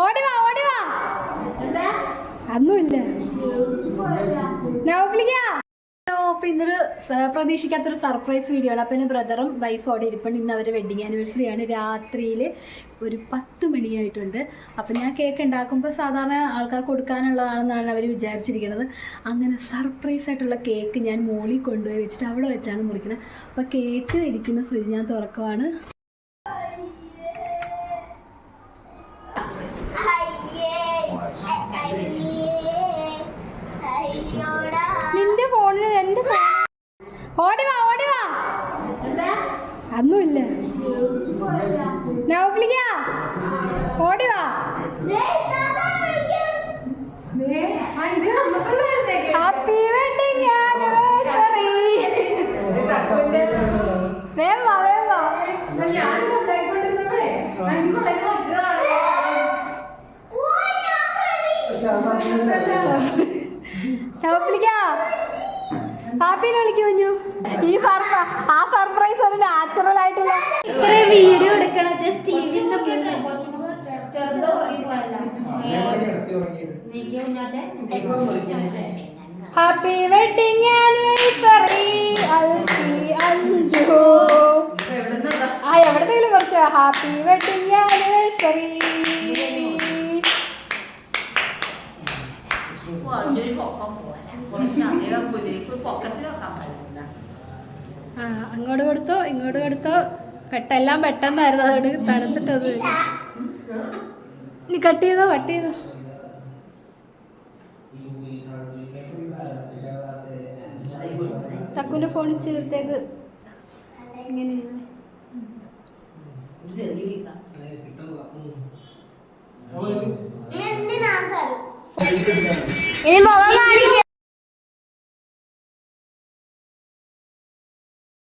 ഓടിവാ ഒന്നുമില്ല. അപ്പൊ ഇന്നൊരു പ്രതീക്ഷിക്കാത്തൊരു സർപ്രൈസ് വീഡിയോ ആണ്. അപ്പം എൻ്റെ ബ്രദറും വൈഫും അവിടെ ഇരിപ്പുണ്ട്. ഇന്ന് അവരുടെ വെഡിങ് ആനിവേഴ്സറി ആണ്. രാത്രിയിൽ ഒരു 10 മണിയായിട്ടുണ്ട്. അപ്പം ഞാൻ കേക്ക് ഉണ്ടാക്കുമ്പോൾ സാധാരണ ആൾക്കാർ കൊടുക്കാനുള്ളതാണെന്നാണ് അവർ വിചാരിച്ചിരിക്കുന്നത്. അങ്ങനെ സർപ്രൈസ് ആയിട്ടുള്ള കേക്ക് ഞാൻ മോളിൽ കൊണ്ടുപോയി വെച്ചിട്ട് അവിടെ വെച്ചാണ് മുറിക്കുന്നത്. അപ്പോൾ കേക്ക് ഇരിക്കുന്ന ഫ്രിഡ്ജ് ഞാൻ തുറക്കുവാണ്. നിന്റെ ഫോണിൽ എൻ്റെ ഓടിവാ ഒന്നുമില്ല. ഓടിവാ. Happy wedding anniversary. വേഗം വാ. ഹാപ്പിനെ വിളിക്കു. ആ സർപ്രൈസ് ഒരു നാച്ചുറൽ ആയിട്ടുള്ള വീഡിയോ എടുക്കണം. ജസ്റ്റ് ഹാപ്പി വെഡിങ് ആനിവേഴ്സറി അഞ്ചു. എവിടെന്നെങ്കിലും കുറച്ച് ഹാപ്പി വെഡിങ് ആനിവേഴ്സറി. അങ്ങോട്ട് കൊടുത്തോ ഇങ്ങോട്ട് കൊടുത്തോ. എല്ലാം പെട്ടെന്നായിരുന്നു. അതോട് തണുത്തിട്ടത്. നീ കട്ട് ചെയ്തോ. തക്കുന്റെ ഫോണിൽ ചേർത്തേക്ക്. ഇങ്ങനെ ഇനി